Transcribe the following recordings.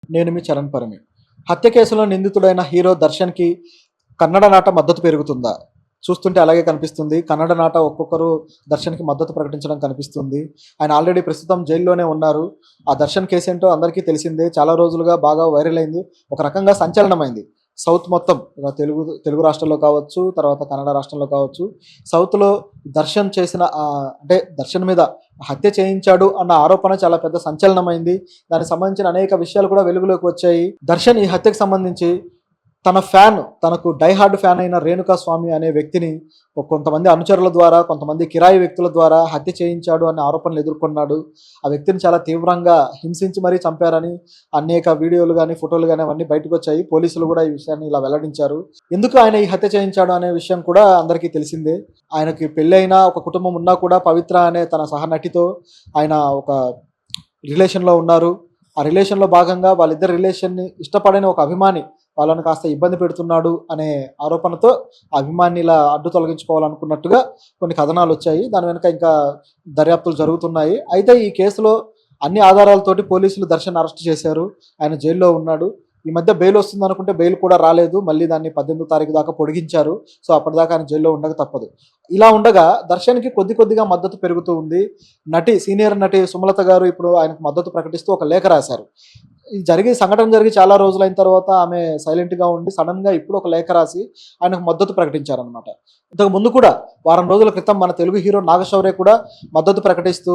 నేను మీ చరణ్ పరిమి. హత్య కేసులో నిందితుడైన హీరో దర్శన్‌కి కన్నడ నాట మద్దతు పెరుగుతుందా? చూస్తుంటే అలాగే కనిపిస్తుంది. కన్నడ నాట ఒక్కొక్కరు దర్శన్‌కి మద్దతు ప్రకటించడం కనిపిస్తుంది. ఆయన ఆల్రెడీ ప్రస్తుతం జైల్లోనే ఉన్నారు. ఆ దర్శన్ కేసేంటో అందరికీ తెలిసిందే. చాలా రోజులుగా బాగా వైరల్ అయింది. ఒక రకంగా సంచలనమైంది. సౌత్ మొత్తం తెలుగు రాష్ట్రాల్లో కావచ్చు, తర్వాత కన్నడ రాష్ట్రంలో కావచ్చు. సౌత్‌లో దర్శన్ చేసిన అంటే దర్శన్ మీద హత్య చేయించాడు అన్న ఆరోపణ చాలా పెద్ద సంచలనమైంది. దానికి సంబంధించిన అనేక విషయాలు కూడా వెలుగులోకి వచ్చాయి. దర్శన్ ఈ హత్యకు సంబంధించి తనకు డై హార్డ్ ఫ్యాన్ అయిన రేణుకా స్వామి అనే వ్యక్తిని కొంతమంది అనుచరుల ద్వారా, కొంతమంది కిరాయి వ్యక్తుల ద్వారా హత్య చేయించాడు అనే ఆరోపణలు ఎదుర్కొన్నాడు. ఆ వ్యక్తిని చాలా తీవ్రంగా హింసించి మరీ చంపారని అనేక వీడియోలు గానీ, ఫోటోలు గానీ అవన్నీ బయటకొచ్చాయి. పోలీసులు కూడా ఈ విషయాన్ని ఇలా వెల్లడించారు. ఎందుకు ఆయన ఈ హత్య చేయించాడు అనే విషయం కూడా అందరికీ తెలిసిందే. ఆయనకి పెళ్ళైన ఒక కుటుంబం ఉన్నా కూడా పవిత్ర అనే తన సహనటితో ఆయన ఒక రిలేషన్‌లో ఉన్నారు. ఆ రిలేషన్‌లో భాగంగా వాళ్ళిద్దరి రిలేషన్‌ని ఇష్టపడని ఒక అభిమాని వాళ్ళని కాస్త ఇబ్బంది పెడుతున్నాడు అనే ఆరోపణతో ఆ అభిమానిని ఇలా అడ్డు తొలగించుకోవాలనుకున్నట్టుగా కొన్ని కథనాలొచ్చాయి. దాని వెనుక ఇంకా దర్యాప్తులు జరుగుతున్నాయి. అయితే ఈ కేసులో అన్ని ఆధారాలతోటి పోలీసులు దర్శన్ అరెస్ట్ చేశారు. ఆయన జైల్లో ఉన్నాడు. ఈ మధ్య బెయిల్ వస్తుందనుకుంటే బెయిల్ కూడా రాలేదు. మళ్ళీ దాన్ని 18వ తారీఖు దాకా పొడిగించారు. సో, అప్పటిదాకా ఆయన జైల్లో ఉండక తప్పదు. ఇలా ఉండగా దర్శన్‌కి కొద్దిగా మద్దతు పెరుగుతూ ఉంది. సీనియర్ నటి సుమలత గారు ఇప్పుడు ఆయనకు మద్దతు ప్రకటిస్తూ ఒక లేఖ రాశారు. ఈ సంఘటన జరిగి చాలా రోజులైన తర్వాత ఆమె సైలెంట్‌గా ఉండి సడెన్‌గా ఇప్పుడు ఒక లేఖ రాసి ఆయనకు మద్దతు ప్రకటించారనమాట. ఇంతకు ముందు కూడా వారం రోజుల క్రితం మన తెలుగు హీరో నాగశౌర్య కూడా మద్దతు ప్రకటిస్తూ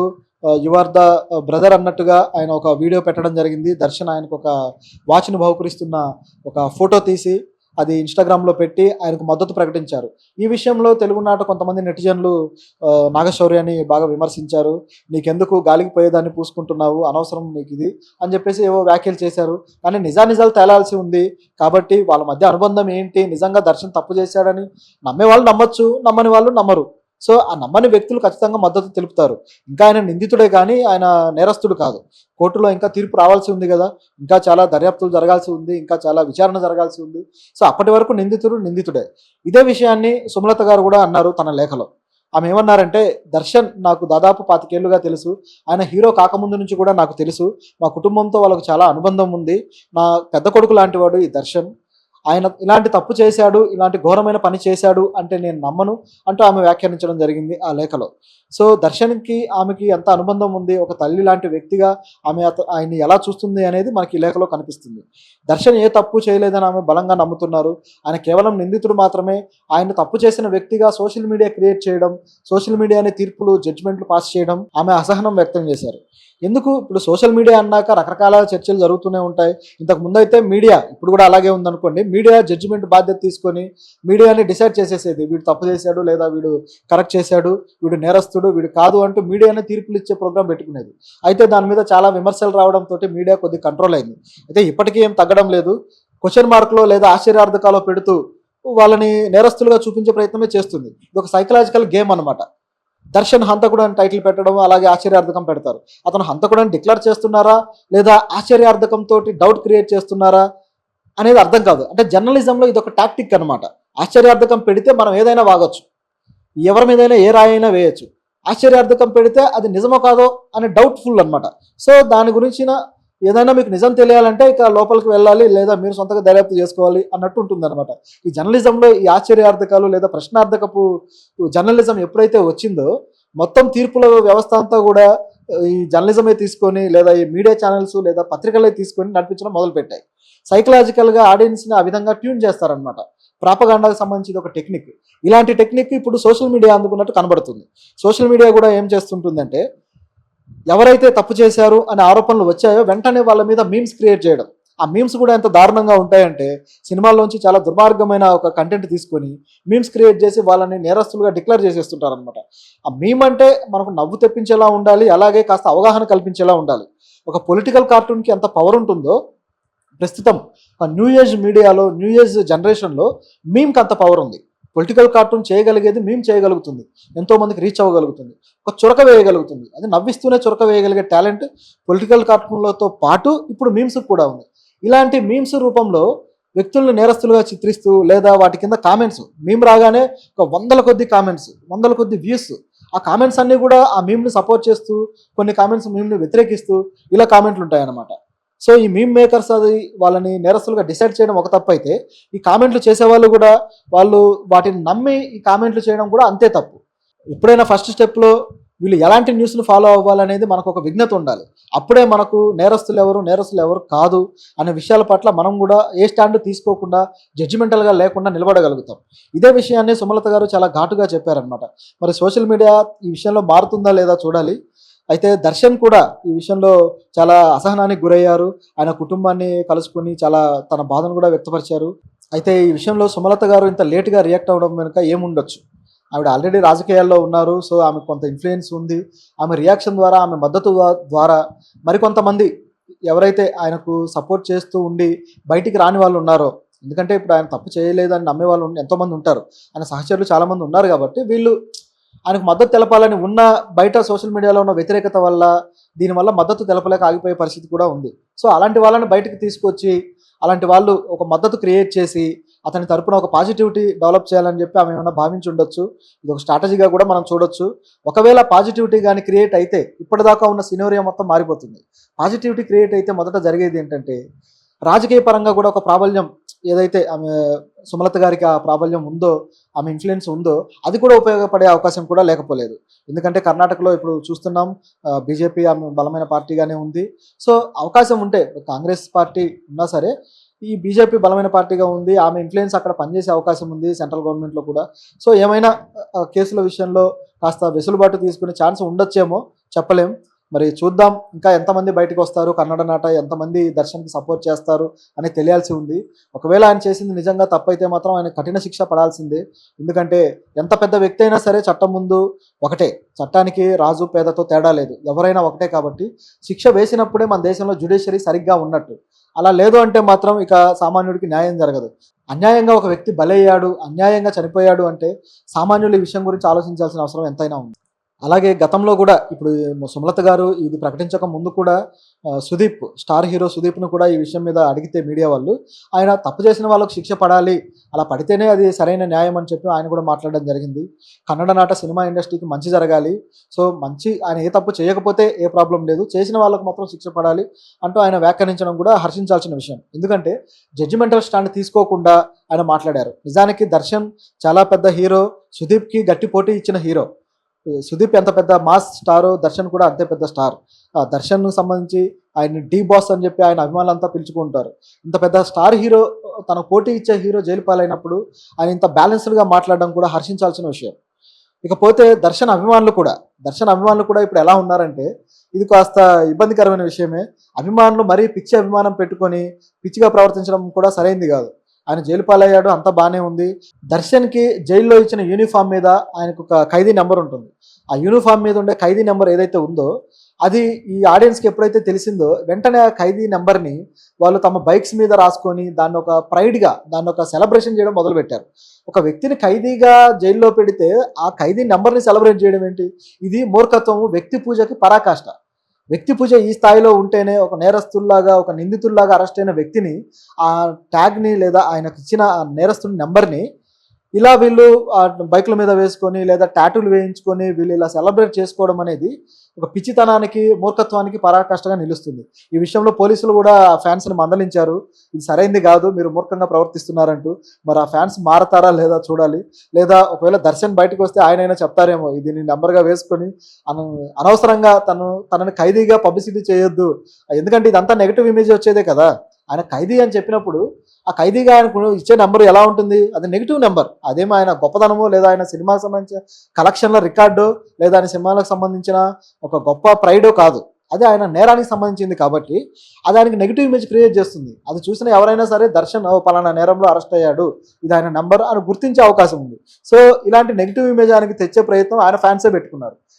యు ఆర్ ద బ్రదర్ అన్నట్టుగా ఆయన ఒక వీడియో పెట్టడం జరిగింది. దర్శన్ ఆయనకు ఒక వాచ్‌ని బహుకరిస్తున్న ఒక ఫోటో తీసి అది ఇన్‌స్టాగ్రామ్‌లో పెట్టి ఆయనకు మద్దతు ప్రకటించారు. ఈ విషయంలో తెలుగునాట కొంతమంది నెటిజన్లు నాగశౌర్యని బాగా విమర్శించారు. "నీకెందుకు గాలికి పోయేదాన్ని పూసుకుంటున్నావు, అనవసరం నీకిది" అని చెప్పేసి ఏవో వ్యాఖ్యలు చేశారు. కానీ నిజానిజాలు తేలాల్సి ఉంది. కాబట్టి వాళ్ళ మధ్య అనుబంధం ఏంటి, నిజంగా దర్శన్ తప్పు చేశాడని నమ్మేవాళ్ళు నమ్మొచ్చు, నమ్మని వాళ్ళు నమ్మరు. సో, ఆ నమ్మని వ్యక్తులు ఖచ్చితంగా మద్దతు తెలుపుతారు. ఇంకా ఆయన నిందితుడే కానీ ఆయన నేరస్తుడు కాదు. కోర్టులో ఇంకా తీర్పు రావాల్సి ఉంది గదా! ఇంకా చాలా దర్యాప్తులు జరగాల్సి ఉంది. ఇంకా చాలా విచారణ జరగాల్సి ఉంది. సో, అప్పటి వరకు నిందితుడు నిందితుడే. ఇదే విషయాన్ని సుమలత గారు గూడా అన్నారు తన లేఖలో. ఆమె ఏమన్నారంటే, "దర్శన్ నాకు దాదాపు 25 ఏళ్లుగా తెలుసు. ఆయన హీరో కాకముందు నుంచి కూడా నాకు తెలుసు. మా కుటుంబంతో వాళ్ళకు చాలా అనుబంధం ఉంది. నా పెద్ద కొడుకు లాంటివాడు ఈ దర్శన్. ఆయన ఇలాంటి తప్పు చేశాడు, ఇలాంటి ఘోరమైన పని చేశాడు అంటే నేను నమ్మను" అంటూ ఆమె వ్యాఖ్యానించడం జరిగింది ఆ లేఖలో. సో, దర్శన్‌కి ఆమెకి ఎంత అనుబంధం ఉంది, ఒక తల్లి లాంటి వ్యక్తిగా ఆయన్ని ఎలా చూస్తుంది అనేది మనకి ఈ లేఖలో కనిపిస్తుంది. దర్శన్ ఏ తప్పు చేయలేదని ఆమె బలంగా నమ్ముతున్నారు. ఆయన కేవలం నిందితుడు మాత్రమే. ఆయన తప్పు చేసిన వ్యక్తిగా సోషల్ మీడియా క్రియేట్ చేయడం, సోషల్ మీడియాని తీర్పులు, జడ్జిమెంట్లు పాస్ చేయడం ఆమె అసహనం వ్యక్తం చేశారు. ఎందుకు ఇప్పుడు సోషల్ మీడియా అన్నాక రకరకాల చర్చలు జరుగుతూనే ఉంటాయి. ఇంతకు ముందైతే మీడియా, ఇప్పుడు కూడా అలాగే ఉందనుకోండి, మీడియా జడ్జిమెంట్ బాధ్యత తీసుకొని మీడియాని డిసైడ్ చేసేసేది. వీడు తప్పు చేశాడు, లేదా వీడు కరెక్ట్ చేశాడు, వీడు నేరస్తుడు, వీడు కాదు అంటూ మీడియానే తీర్పులు ఇచ్చే ప్రోగ్రాం పెట్టుకునేది. అయితే దాని మీద చాలా విమర్శలు రావడంతో మీడియా కొద్దిగా కంట్రోల్ అయింది. అయితే ఇప్పటికీ ఏం తగ్గడం లేదు. క్వెషన్ మార్క్‌లో లేదా ఆశ్చర్యార్థకాలో పెడుతూ వాళ్ళని నేరస్తులుగా చూపించే ప్రయత్నమే చేస్తుంది. ఇది ఒక సైకలాజికల్ గేమ్ అనమాట. దర్శన్ హంతకుడు అని టైటిల్ పెట్టడం, అలాగే ఆశ్చర్యార్థకం పెడతారు. అతను హంతకుడు అని డిక్లేర్ చేస్తున్నారా, లేదా ఆశ్చర్యార్థకంతో డౌట్ క్రియేట్ చేస్తున్నారా అనేది అర్థం కాదు. అంటే జర్నలిజంలో ఇదొక టాక్టిక్ అనమాట. ఆశ్చర్యార్థకం పెడితే మనం ఏదైనా వాగొచ్చు, ఎవరి మీదైనా ఏ రాయైనా వేయొచ్చు. ఆశ్చర్యార్థకం పెడితే అది నిజమో కాదో అనే డౌట్ఫుల్ అనమాట. సో, దాని గురించిన ఏదైనా మీకు నిజం తెలియాలంటే ఇక లోపలికి వెళ్ళాలి, లేదా మీరు సొంతగా దర్యాప్తు చేసుకోవాలి అన్నట్టు ఉంటుందన్నమాట. ఈ జర్నలిజంలో ఈ ఆశ్చర్యార్థకాలు లేదా ప్రశ్నార్థకపు జర్నలిజం ఎప్పుడైతే వచ్చిందో మొత్తం తీర్పుల వ్యవస్థ అంతా కూడా ఈ జర్నలిజమే తీసుకొని, లేదా ఈ మీడియా ఛానల్స్ లేదా పత్రికలే తీసుకొని నడిపించడం మొదలుపెట్టాయి. సైకలాజికల్గా ఆడియన్స్ని ఆ విధంగా ట్యూన్ చేస్తారనమాట. ప్రాపగాండాకు సంబంధించి ఒక టెక్నిక్. ఇలాంటి టెక్నిక్ ఇప్పుడు సోషల్ మీడియా అందుకున్నట్టు కనబడుతుంది. సోషల్ మీడియా కూడా ఏం చేస్తుంటుందంటే, ఎవరైతే తప్పు చేశారు అనే ఆరోపణలు వచ్చాయో వెంటనే వాళ్ళ మీద మీమ్స్ క్రియేట్ చేయడం. ఆ మీమ్స్ కూడా ఎంత దారుణంగా ఉంటాయంటే, సినిమాల్లోంచి చాలా దుర్మార్గమైన ఒక కంటెంట్ తీసుకొని మీమ్స్ క్రియేట్ చేసి వాళ్ళని నేరస్తులుగా డిక్లేర్ చేసేస్తుంటారనమాట. ఆ మీమ్ అంటే మనకు నవ్వు తెప్పించేలా ఉండాలి, అలాగే కాస్త అవగాహన కల్పించేలా ఉండాలి. ఒక పొలిటికల్ కార్టూన్కి ఎంత పవర్ ఉంటుందో ప్రస్తుతం న్యూ ఏజ్ మీడియాలో, న్యూ ఏజ్ జనరేషన్లో మీమ్కి అంత పవర్ ఉంది. పొలిటికల్ కార్టూన్ చేయగలిగేది మీమ్ చేయగలుగుతుంది. ఎంతోమందికి రీచ్ అవ్వగలుగుతుంది. ఒక చురక వేయగలుగుతుంది. అది నవ్విస్తూనే చురక వేయగలిగే టాలెంట్ పొలిటికల్ కార్టూన్లతో పాటు ఇప్పుడు మీమ్స్కి కూడా ఉంది. ఇలాంటి మీమ్స్ రూపంలో వ్యక్తులను నేరస్తులుగా చిత్రిస్తూ, లేదా వాటి కింద కామెంట్స్, మీమ్ రాగానే ఒక వందల కొద్ది కామెంట్స్, వందల కొద్ది వ్యూస్, ఆ కామెంట్స్ అన్నీ కూడా ఆ మీమ్ని సపోర్ట్ చేస్తూ, కొన్ని కామెంట్స్ మీమ్ని వ్యతిరేకిస్తూ ఇలా కామెంట్లు ఉంటాయన్నమాట. సో ఈ మీమ్ మేకర్స్ అది వాళ్ళని నేరస్తులుగా డిసైడ్ చేయడం ఒక తప్పు అయితే, ఈ కామెంట్లు చేసేవాళ్ళు కూడా వాళ్ళు వాటిని నమ్మి ఈ కామెంట్లు చేయడం కూడా అంతే తప్పు. ఎప్పుడైనా ఫస్ట్ స్టెప్‌లో వీళ్ళు ఎలాంటి న్యూస్‌ని ఫాలో అవ్వాలనేది మనకు ఒక విజ్ఞత ఉండాలి. అప్పుడే మనకు నేరస్తులు ఎవరు కాదు అనే విషయాల పట్ల మనం కూడా ఏ స్టాండ్ తీసుకోకుండా జడ్జిమెంటల్‌గా లేకుండా నిలబడగలుగుతాం. ఇదే విషయాన్ని సుమలత గారు చాలా ఘాటుగా చెప్పారనమాట. మరి సోషల్ మీడియా ఈ విషయంలో మారుతుందా లేదా చూడాలి. అయితే దర్శన్ కూడా ఈ విషయంలో చాలా అసహనానికి గురయ్యారు. ఆయన కుటుంబాన్ని కలుసుకొని చాలా తన బాధను కూడా వ్యక్తపరిచారు. అయితే ఈ విషయంలో సుమలత గారు ఇంత లేట్‌గా రియాక్ట్ అవ్వడం వెనుక ఏముండొచ్చు? ఆవిడ ఆల్రెడీ రాజకీయాల్లో ఉన్నారు. సో, ఆమెకు కొంత ఇన్‌ఫ్లూయెన్స్ ఉంది. ఆమె రియాక్షన్ ద్వారా, ఆమె మద్దతు ద్వారా మరికొంతమంది ఎవరైతే ఆయనకు సపోర్ట్ చేస్తూ ఉండి బయటికి రాని వాళ్ళు ఉన్నారో, ఎందుకంటే ఇప్పుడు ఆయన తప్పు చేయలేదని నమ్మేవాళ్ళు ఎంతోమంది ఉంటారు. ఆయన సహచరులు చాలామంది ఉన్నారు కాబట్టి వీళ్ళు ఆయనకు మద్దతు తెలపాలని ఉన్న బయట సోషల్ మీడియాలో ఉన్న వ్యతిరేకత వల్ల, దీనివల్ల మద్దతు తెలపలేక ఆగిపోయే పరిస్థితి కూడా ఉంది. సో, అలాంటి వాళ్ళని బయటకు తీసుకొచ్చి, అలాంటి వాళ్ళు ఒక మద్దతు క్రియేట్ చేసి అతని తరపున ఒక పాజిటివిటీ డెవలప్ చేయాలని చెప్పి ఆమె ఏమైనా భావించి ఉండొచ్చు. ఇది ఒక స్ట్రాటజీగా కూడా మనం చూడొచ్చు. ఒకవేళ పాజిటివిటీ కానీ క్రియేట్ అయితే ఇప్పటిదాకా ఉన్న సినారియో మొత్తం మారిపోతుంది. పాజిటివిటీ క్రియేట్ అయితే మొదట జరిగేది ఏంటంటే, రాజకీయ పరంగా కూడా ఒక ప్రాబల్యం ఏదైతే ఆమె సుమలత గారికి ఆ ప్రాబల్యం ఉందో, ఆమె ఇన్‌ఫ్లూయెన్స్ ఉందో అది కూడా ఉపయోగపడే అవకాశం కూడా లేకపోలేదు. ఎందుకంటే కర్ణాటకలో ఇప్పుడు చూస్తున్నాం బీజేపీ ఆమె బలమైన పార్టీగానే ఉంది. సో, అవకాశం ఉంటే కాంగ్రెస్ పార్టీ ఉన్నా సరే ఈ బీజేపీ బలమైన పార్టీగా ఉంది. ఆమె ఇన్‌ఫ్లూయెన్స్ అక్కడ పనిచేసే అవకాశం ఉంది సెంట్రల్ గవర్నమెంట్‌లో కూడా. సో, ఏమైనా కేసుల విషయంలో కాస్త వెసులుబాటు తీసుకునే ఛాన్స్ ఉండొచ్చేమో చెప్పలేం. మరి చూద్దాం ఇంకా ఎంతమంది బయటకొస్తారు, కన్నడ నాట ఎంతమంది దర్శన్‌కి సపోర్ట్ చేస్తారు అని తెలియాల్సి ఉంది. ఒకవేళ ఆయన చేసింది నిజంగా తప్పైతే మాత్రం ఆయన కఠిన శిక్ష పడాల్సిందే. ఎందుకంటే ఎంత పెద్ద వ్యక్తి అయినా సరే చట్టం ముందు ఒకటే. చట్టానికి రాజు పేదతో తేడా లేదు. ఎవరైనా ఒకటే కాబట్టి శిక్ష వేసినప్పుడే మన దేశంలో జ్యుడిషియరీ సరిగ్గా ఉన్నట్టు. అలా లేదు అంటే మాత్రం ఇక సామాన్యుడికి న్యాయం జరగదు. అన్యాయంగా ఒక వ్యక్తి బలయ్యాడు, అన్యాయంగా చనిపోయాడు అంటే సామాన్యులు ఈ విషయం గురించి ఆలోచించాల్సిన అవసరం ఎంతైనా ఉంది. అలాగే గతంలో కూడా ఇప్పుడు సుమలత గారు ఇది ప్రకటించక ముందు కూడా సుదీప్, స్టార్ హీరో సుదీప్‌ను కూడా ఈ విషయం మీద అడిగితే మీడియా వాళ్ళు, ఆయన తప్పు చేసిన వాళ్ళకి శిక్ష పడాలి, అలా పడితేనే అది సరైన న్యాయం అని చెప్పి ఆయన కూడా మాట్లాడడం జరిగింది. కన్నడ నాట సినిమా ఇండస్ట్రీకి మంచి జరగాలి. సో, ఆయన ఏ తప్పు చేయకపోతే ఏ ప్రాబ్లం లేదు, చేసిన వాళ్ళకి మాత్రం శిక్ష పడాలి అంటూ ఆయన వ్యాఖ్యానించడం కూడా హర్షించాల్సిన విషయం. ఎందుకంటే జడ్జిమెంటల్ స్టాండ్ తీసుకోకుండా ఆయన మాట్లాడారు. నిజానికి దర్శన్ చాలా పెద్ద హీరో, సుదీప్‌కి గట్టి పోటీ ఇచ్చిన హీరో. సుదీప్ ఎంత పెద్ద మాస్ స్టారో దర్శన్ కూడా అంతే పెద్ద స్టార్. దర్శన్‌కు సంబంధించి ఆయన్ని డి బాస్ అని చెప్పి ఆయన అభిమానులంతా పిలుచుకుంటారు. ఇంత పెద్ద స్టార్ హీరో, తన పోటీ ఇచ్చే హీరో జైలు పాలైనప్పుడు ఆయన ఇంత బ్యాలెన్స్డ్‌గా మాట్లాడడం కూడా హర్షించాల్సిన విషయం. ఇకపోతే దర్శన్ అభిమానులు కూడా ఇప్పుడు ఎలా ఉన్నారంటే, ఇది కాస్త ఇబ్బందికరమైన విషయమే. అభిమానులు మరీ పిచ్చి అభిమానం పెట్టుకొని పిచ్చిగా ప్రవర్తించడం కూడా సరైంది కాదు. ఆయన జైలు పాలయ్యాడు, అంతా బాగానే ఉంది. దర్శన్‌కి జైల్లో ఇచ్చిన యూనిఫామ్ మీద ఆయనకు ఒక ఖైదీ నెంబర్ ఉంటుంది. ఆ యూనిఫామ్ మీద ఉండే ఖైదీ నెంబర్ ఏదైతే ఉందో అది ఈ ఆడియన్స్‌కి ఎప్పుడైతే తెలిసిందో వెంటనే ఆ ఖైదీ నెంబర్‌ని వాళ్ళు తమ బైక్స్ మీద రాసుకొని దాన్ని ఒక ప్రైడ్‌గా, దాన్ని ఒక సెలబ్రేషన్ చేయడం మొదలుపెట్టారు. ఒక వ్యక్తిని ఖైదీగా జైల్లో పెడితే ఆ ఖైదీ నెంబర్‌ని సెలబ్రేట్ చేయడం ఏంటి? ఇది మూర్ఖత్వం, వ్యక్తి పూజకి పరాకాష్ట. వ్యక్తి పూజ ఈ స్థాయిలో ఉంటేనే ఒక నేరస్తుల్లాగా, ఒక నిందితుల్లాగా అరెస్ట్ అయిన వ్యక్తిని ఆ ట్యాగ్‌ని లేదా ఆయనకిచ్చిన ఆ నేరస్తుడి నెంబర్‌ని ఇలా వీళ్ళు బైకుల మీద వేసుకొని లేదా టాటూలు వేయించుకొని వీళ్ళు ఇలా సెలబ్రేట్ చేసుకోవడం అనేది ఒక పిచ్చితనానికి, మూర్ఖత్వానికి పరాకాష్ఠగా నిలుస్తుంది. ఈ విషయంలో పోలీసులు కూడా ఆ ఫ్యాన్స్‌ని మందలించారు. ఇది సరైంది కాదు, మీరు మూర్ఖంగా ప్రవర్తిస్తున్నారంటూ. మరి ఆ ఫ్యాన్స్ మారతారా లేదా చూడాలి. లేదా ఒకవేళ దర్శన్ బయటకు వస్తే ఆయనైనా చెప్తారేమో, ఇది నీ నెంబర్‌గా వేసుకొని అనవసరంగా తనని ఖైదీగా పబ్లిసిటీ చేయొద్దు. ఎందుకంటే ఇదంతా నెగెటివ్ ఇమేజ్ వచ్చేదే కదా. ఆయన ఖైదీ అని చెప్పినప్పుడు ఆ ఖైదీగా ఆయనకు ఇచ్చే నెంబర్ ఎలా ఉంటుంది? అది నెగిటివ్ నెంబర్. అదేమో ఆయన గొప్పతనమో లేదా ఆయన సినిమాకి సంబంధించిన కలెక్షన్ల రికార్డో లేదా ఆయన సినిమాలకు సంబంధించిన ఒక గొప్ప ప్రైడో కాదు. అది ఆయన నేరానికి సంబంధించింది కాబట్టి అది ఆయనకి నెగిటివ్ ఇమేజ్ క్రియేట్ చేస్తుంది. అది చూసిన ఎవరైనా సరే దర్శన్ పలానా నేరంలో అరెస్ట్ అయ్యాడు, ఇది ఆయన నెంబర్ అని గుర్తించే అవకాశం ఉంది. సో, ఇలాంటి నెగిటివ్ ఇమేజ్ ఆయనకి తెచ్చే ప్రయత్నం ఆయన ఫ్యాన్సే పెట్టుకున్నారు.